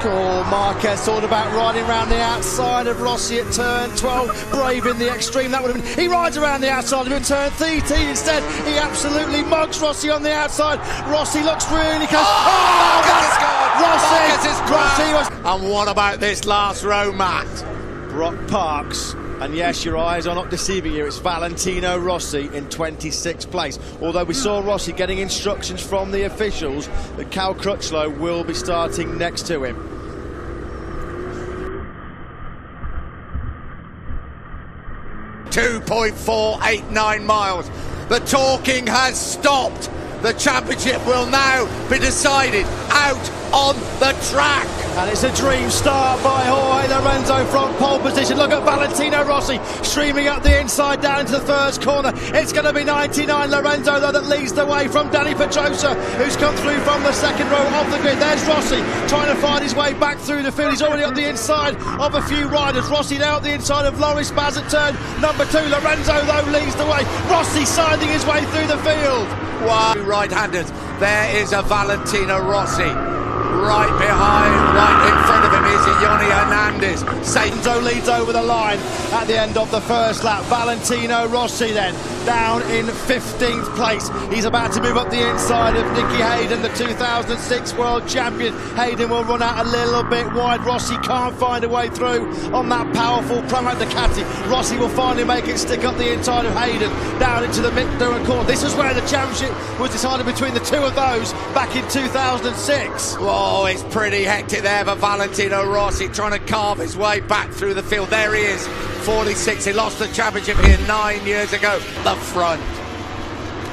Oh, Marquez thought about riding around the outside of Rossi at turn 12, brave in the extreme. That would have been. He rides around the outside of him at turn 13 instead. He absolutely mugs Rossi on the outside. Rossi looks really close. Oh, that's Rossi. And what about this last row, Matt? Brock Parks. And yes, your eyes are not deceiving you. It's Valentino Rossi in 26th place. Although we saw Rossi getting instructions from the officials that Cal Crutchlow will be starting next to him. .489 miles. The talking has stopped. The championship will now be decided out on the track. And it's a dream start by Jorge Lorenzo from pole position. Look at Valentino Rossi streaming up the inside down into the first corner. It's going to be 99 Lorenzo though that leads the way from Danny Pedrosa, who's come through from the second row of the grid. There's Rossi trying to find his way back through the field. He's already up the inside of a few riders. Rossi now at the inside of Loris Baz at turn number 2. Lorenzo though leads the way. Rossi sinding his way through the field. Wow, right-handers. There is a Valentino Rossi. Right behind, right in front of him is Yoni Hernandez. Sainzo leads over the line at the end of the first lap. Valentino Rossi then down in 15th place. He's about to move up the inside of Nicky Hayden, the 2006 world champion. Hayden will run out a little bit wide. Rossi can't find a way through on that powerful Pramac Ducati. Rossi will finally make it stick up the inside of Hayden down into the mid-third corner. This is where the championship was decided between the two of those back in 2006. Oh, it's pretty hectic there for Valentino Rossi trying to carve his way back through the field. There he is, 46. He lost the championship here 9 years ago. The front.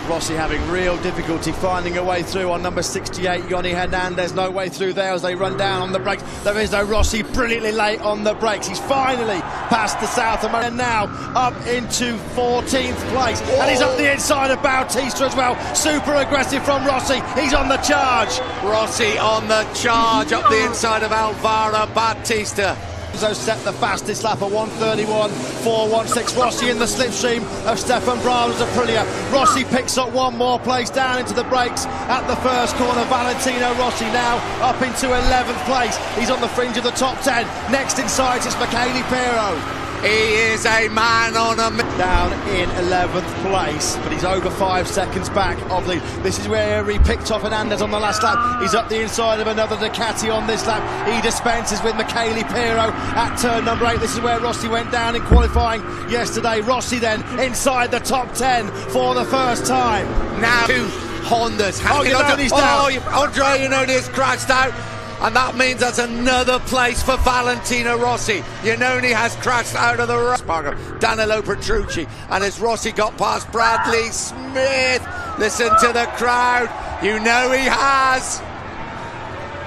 Rossi having real difficulty finding a way through on number 68, Yoni Hernandez. No way through there as they run down on the brakes. There is no Rossi, brilliantly late on the brakes. He's finally past the South American, and now up into 14th place. Whoa. And he's up the inside of Bautista as well. Super aggressive from Rossi. He's on the charge. Rossi on the charge up the inside of Alvaro Bautista. Set the fastest lap at 1:31.416. Rossi in the slipstream of Stefan Bram's Aprilia. Rossi picks up one more place down into the brakes at the first corner. Valentino Rossi now up into 11th place. He's on the fringe of the top 10. Next in sight is Michele Pirro. He is a man on a... Down in 11th place, but he's over 5 seconds back of the... This is where he picked off Hernandez on the last lap. He's up the inside of another Ducati on this lap. He dispenses with Michele Pirro at turn number 8. This is where Rossi went down in qualifying yesterday. Rossi then inside the top 10 for the first time. Now two Hondas. Andre Iannone crashed out. And that means that's another place for Valentino Rossi. Iannone has crashed out of the race. Danilo Petrucci. And as Rossi got past Bradley Smith, listen to the crowd. You know he has.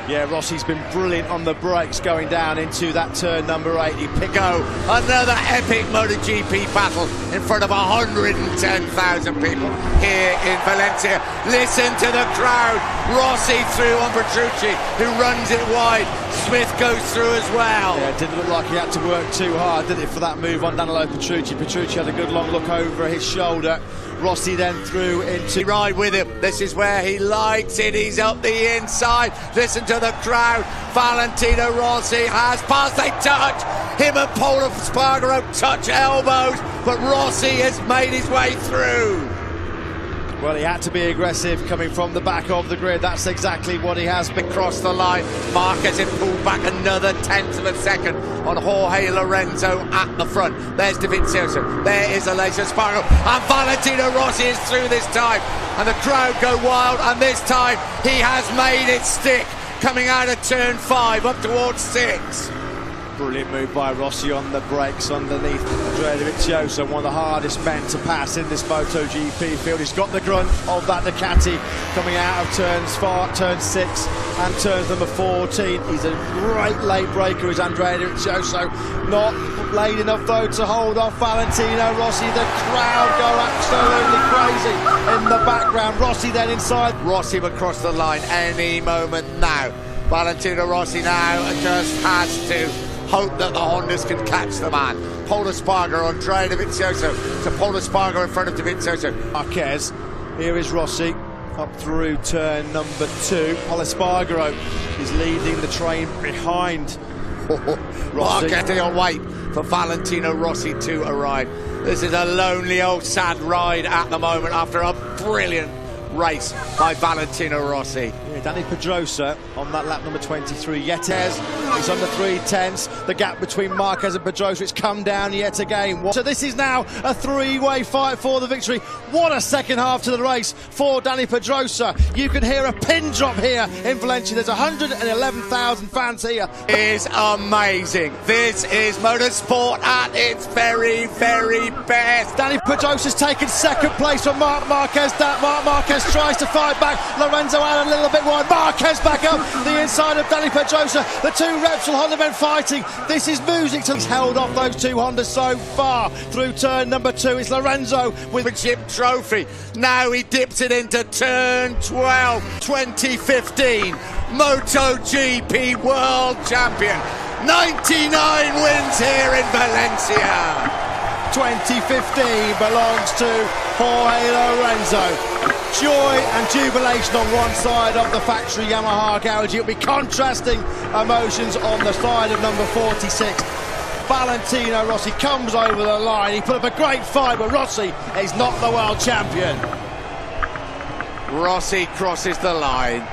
Yeah, Rossi's been brilliant on the brakes going down into that turn number 8. He picked another epic MotoGP battle in front of 110,000 people here in Valencia. Listen to the crowd. Rossi through on Petrucci, who runs it wide. Smith goes through as well. Yeah, it didn't look like he had to work too hard, did it, for that move on Danilo Petrucci. Petrucci had a good long look over his shoulder. Rossi then through into... Ride with him. This is where he likes it. He's up the inside. Listen to the crowd. Valentino Rossi has passed. They touch. Him and Pol Espargaro touch elbows. But Rossi has made his way through. Well, he had to be aggressive coming from the back of the grid. That's exactly what he has been. Across the line. Marquez has pulled back another 1/10 of a second on Jorge Lorenzo at the front. There's Dovizioso. There is Alessio Spargo. And Valentino Rossi is through this time. And the crowd go wild. And this time he has made it stick. Coming out of turn 5 up towards 6. Brilliant move by Rossi on the brakes underneath Andrea Dovizioso, one of the hardest men to pass in this MotoGP field. He's got the grunt of that Ducati coming out of turn 6 and turns number 14. He's a great late breaker, is Andrea Dovizioso. Not late enough though to hold off Valentino Rossi. The crowd go absolutely crazy in the background. Rossi then inside. Rossi will cross the line any moment now. Valentino Rossi now just has to hope that the Hondas can catch the man. Pol Espargaro, Andrea Dovizioso to Pol Espargaro in front of Dovizioso. Marquez, here is Rossi. up through turn number 2. Espargaro is leading the train behind Rossi. Marketing wait for Valentino Rossi to arrive. This is a lonely old sad ride at the moment after a brilliant race by Valentino Rossi. Yeah, Danny Pedrosa on that lap number 23. Yetez is under 3/10. The gap between Marquez and Pedrosa, it's come down yet again. So this is now a three-way fight for the victory. What a second half to the race for Danny Pedrosa. You can hear a pin drop here in Valencia. There's 111,000 fans here. It is amazing. This is motorsport at its very, very best. Danny Pedrosa's taken second place from Marc Marquez. Marc Marquez tries to fight back. Lorenzo out a little bit wide. Marquez back up the inside of Danny Pedrosa. The two Repsol Honda men fighting. This is music to held off those two Hondas so far through turn number 2. It's Lorenzo with the chip trophy. Now he dips it into turn 12. 2015 MotoGP World Champion. 99 wins here in Valencia. 2015 belongs to Jorge Lorenzo. Joy and jubilation on one side of the factory Yamaha garage. It'll be contrasting emotions on the side of number 46. Valentino Rossi comes over the line. He put up a great fight, but Rossi is not the world champion. Rossi crosses the line.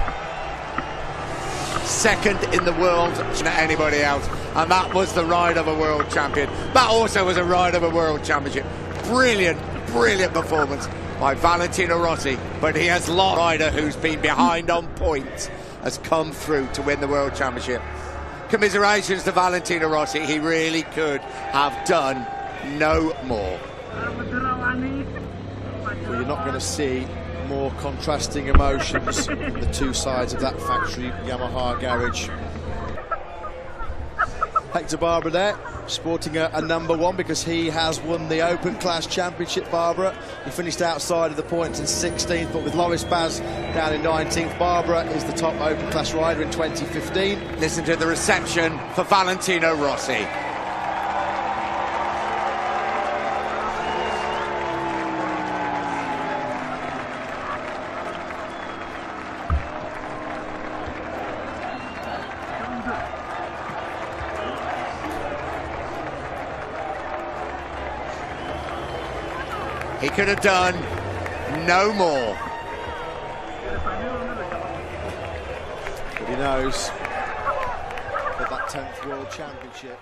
Second in the world to anybody else, and that was the ride of a world champion. That also was a ride of a world championship. Brilliant, brilliant performance by Valentino Rossi, but he has lost. Rider who's been behind on points has come through to win the world championship. Commiserations to Valentino Rossi. He really could have done no more. Well, you're not going to see more contrasting emotions on the two sides of that factory Yamaha garage. Hector Barbera there, sporting a number 1 because he has won the Open Class Championship. Barbera, he finished outside of the points in 16th, but with Loris Baz down in 19th. Barbera is the top Open Class rider in 2015. Listen to the reception for Valentino Rossi. He could have done no more. But he knows that 10th World Championship